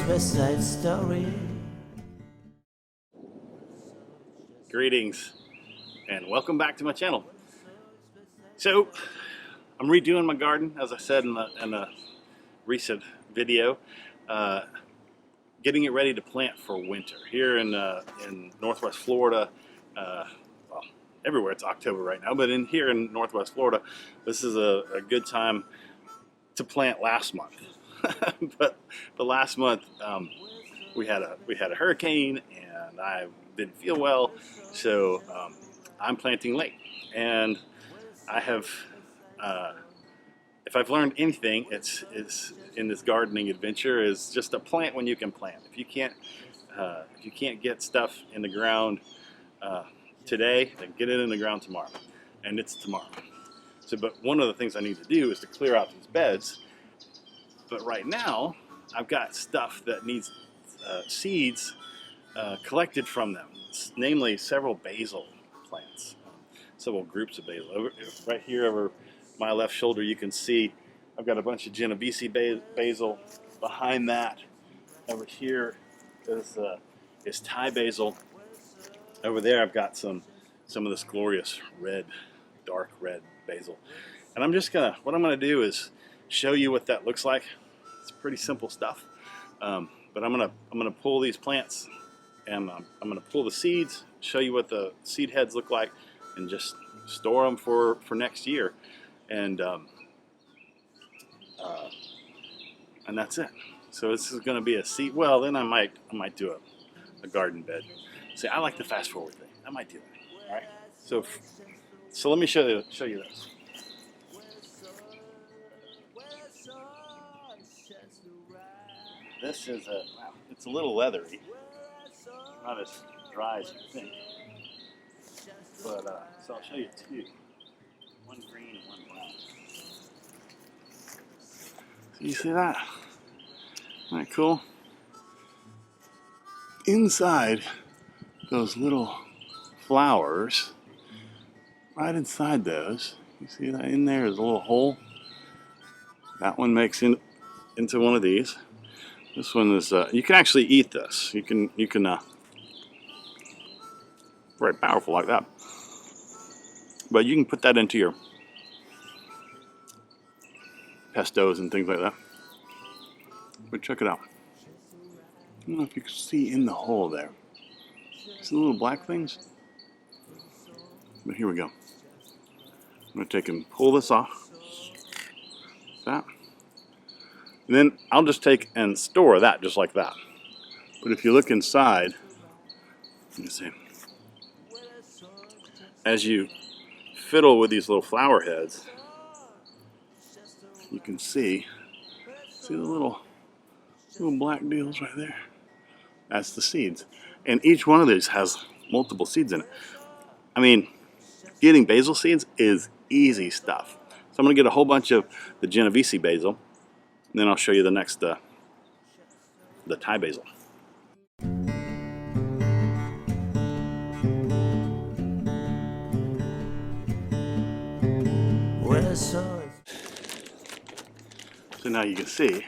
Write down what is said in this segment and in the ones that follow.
West Side Story. Greetings and welcome back to my channel. So I'm redoing my garden, as I said in a recent video, getting it ready to plant for winter here in Northwest Florida. Well, everywhere it's October right now, but here in Northwest Florida, this is a good time to plant last month. but last month we had a hurricane and I didn't feel well, so I'm planting late. And I have, if I've learned anything, it's in this gardening adventure, is just to plant when you can plant. If you can't get stuff in the ground today, then get it in the ground tomorrow, and it's tomorrow. So, but one of the things I need to do is to clear out these beds. But right now, I've got stuff that needs seeds collected from them, namely several basil plants, several groups of basil. Right here over my left shoulder, you can see I've got a bunch of Genovese basil. Behind that, over here is Thai basil. Over there, I've got some of this glorious red, dark red basil. And what I'm gonna do is show you what that looks like. It's pretty simple stuff, but I'm gonna pull these plants and I'm gonna pull the seeds, show you what the seed heads look like, and just store them for next year, and that's it. So this is gonna be a seed. Well, then I might do a garden bed. See, I like the fast forward thing. I might do that. All right. So let me show you this. This is wow, it's a little leathery, not as dry as you think, but so I'll show you two, one green and one brown. So you see that? Isn't that cool? Inside those little flowers, right inside those, you see that in there is a little hole. That one makes into one of these. This one is, you can actually eat this. You can, very powerful like that. But you can put that into your pestos and things like that. But check it out. I don't know if you can see in the hole there. See the little black things? But here we go. I'm going to take and pull this off. That. And then I'll just take and store that just like that. But if you look inside, let me see. As you fiddle with these little flower heads, you can see the little black deals right there. That's the seeds. And each one of these has multiple seeds in it. I mean, getting basil seeds is easy stuff. So I'm going to get a whole bunch of the Genovese basil. And then I'll show you the next, the Thai basil. So now you can see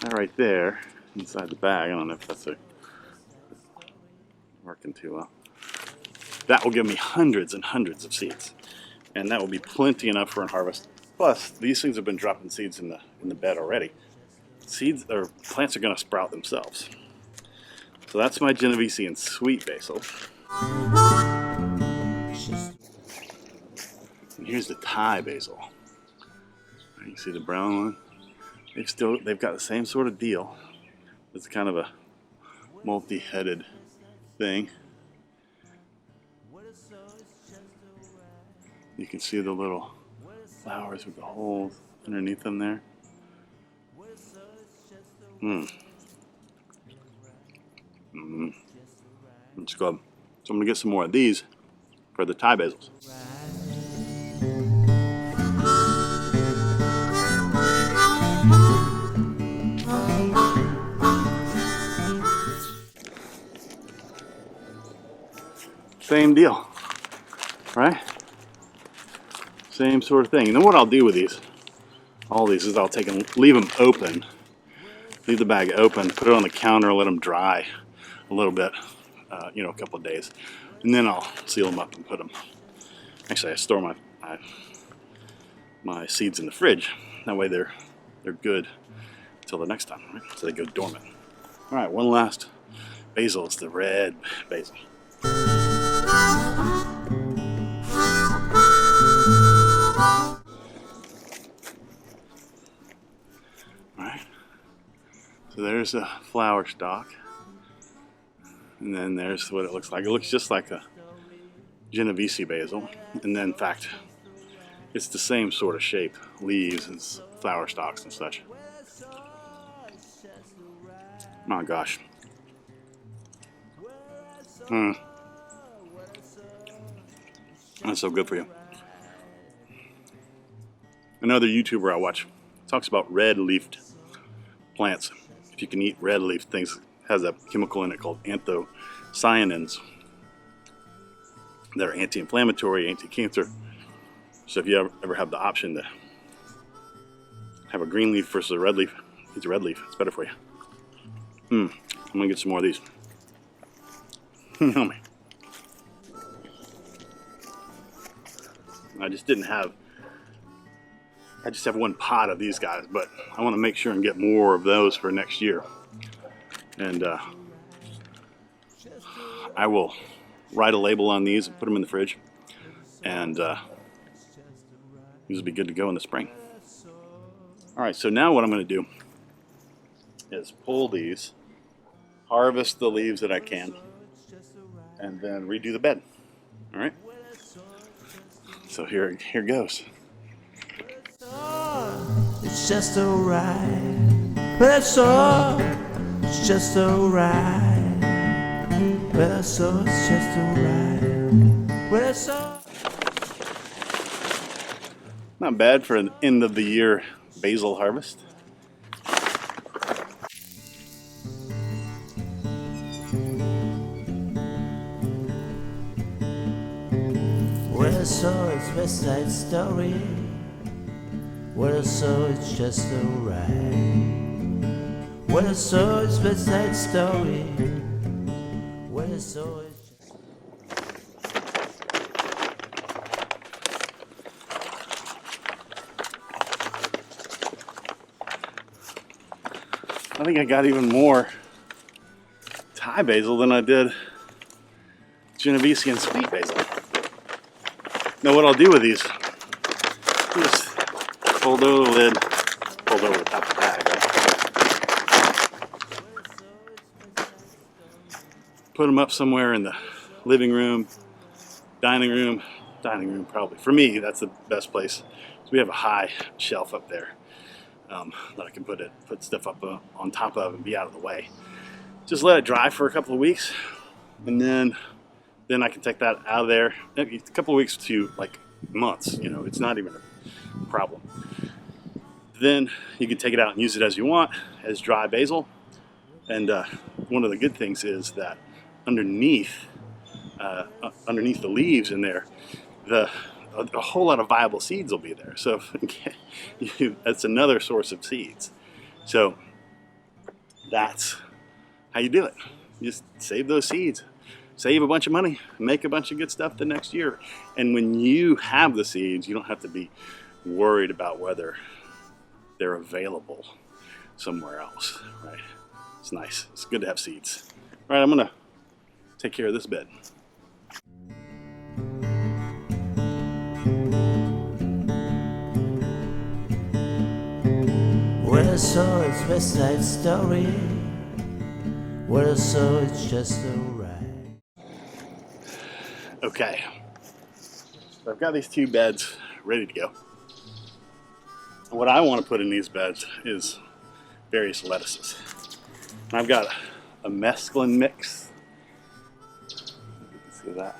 that right there inside the bag. I don't know if that's working too well. That will give me hundreds and hundreds of seeds, and that will be plenty enough for a harvest. Plus, these things have been dropping seeds in the bed already. Seeds or plants are going to sprout themselves. So that's my Genovese and sweet basil. And here's the Thai basil. You see the brown one? They've got the same sort of deal. It's kind of a multi-headed thing. You can see the little flowers with the holes underneath them there. It's good. So I'm going to get some more of these for the Thai basils. Same deal, right? Same sort of thing. And then what I'll do with all these is I'll take and leave them open leave the bag open, put it on the counter, let them dry a little bit, you know, a couple of days, and then I'll seal them up and put them. Actually, I store my seeds in the fridge. That way they're good until the next time, right? So they go dormant. All right, one last basil. It's the red basil. All right. So there's a flower stalk, and then there's what it looks like. It looks just like a Genovese basil, and then in fact, it's the same sort of shape, leaves and flower stalks and such. My gosh. That's so good for you. Another YouTuber I watch talks about red-leafed plants. If you can eat red-leaf things, has a chemical in it called anthocyanins that are anti-inflammatory, anti-cancer. So if you ever have the option to have a green leaf versus a red leaf, eat a red leaf. It's better for you. I'm gonna get some more of these. Yummy. I just have one pot of these guys, but I want to make sure and get more of those for next year. And I will write a label on these and put them in the fridge, and these will be good to go in the spring. All right, so now what I'm going to do is pull these, harvest the leaves that I can, and then redo the bed. All right. So here goes. It's just alright. That's all. It's just alright. That's all. It's just alright. That's all. Not bad for an end of the year basil harvest. What I saw is West Side Story. What I saw is just alright. What I saw is West Side Story. What I saw is just... I think I got even more Thai basil than I did Genovese and sweet basil. Now what I'll do with these, just fold over the lid, fold over the top of the bag, right? Put them up somewhere in the living room, dining room probably. For me, that's the best place. So we have a high shelf up there that I can put stuff up on top of and be out of the way. Just let it dry for a couple of weeks, and then I can take that out of there. A couple of weeks to like months, you know, it's not even a problem. Then you can take it out and use it as you want, as dry basil. And one of the good things is that underneath the leaves in there, a whole lot of viable seeds will be there. So that's another source of seeds. So that's how you do it. You just save those seeds. Save a bunch of money, make a bunch of good stuff the next year. And when you have the seeds, you don't have to be worried about whether they're available somewhere else, right? It's nice. It's good to have seeds. All right, I'm gonna take care of this bed. What I saw is West Side Story. What I saw is just alright. Okay, so I've got these two beds ready to go. And what I want to put in these beds is various lettuces. And I've got a mesclun mix. You can see that.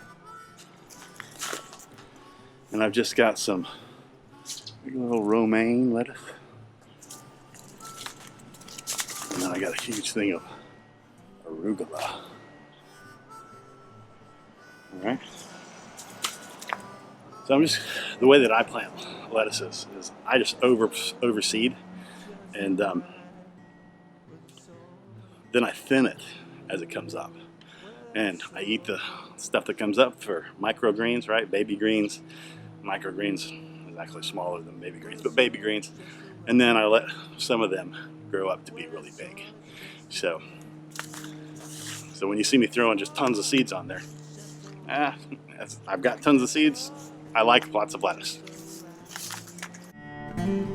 And I've just got some little romaine lettuce. And then I got a huge thing of arugula. Alright. So the way that I plant lettuces is I just overseed, and then I thin it as it comes up. And I eat the stuff that comes up for microgreens, right? Baby greens. Microgreens is actually smaller than baby greens, but baby greens. And then I let some of them grow up to be really big. So when you see me throwing just tons of seeds on there, I've got tons of seeds. I like lots of lettuce.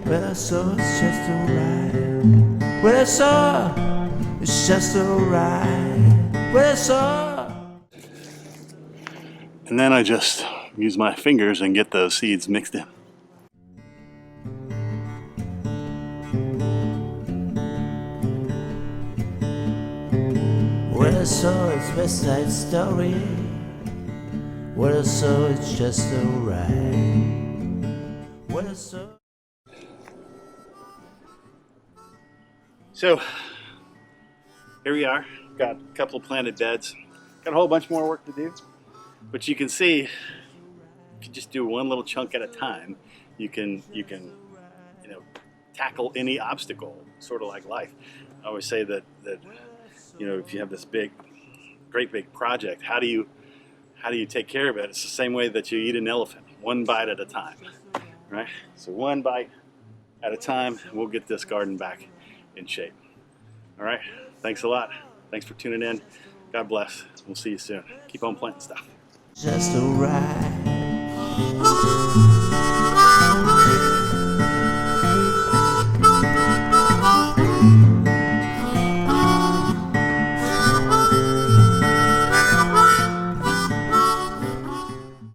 Well, I saw it's just alright. Well, I saw it's just alright. Well, I saw. And then I just use my fingers and get those seeds mixed in. Well, I saw it's West Side Story. Well, I saw it's just alright. Well, I saw. So here we are. Got a couple of planted beds. Got a whole bunch more work to do. But you can see, if you just do one little chunk at a time, you can tackle any obstacle, sort of like life. I always say that if you have this great big project, how do you take care of it? It's the same way that you eat an elephant, one bite at a time, right? So one bite at a time, and we'll get this garden back in shape. All right, thanks a lot. Thanks for tuning in. God bless. We'll see you soon. Keep on planting stuff. Just alright.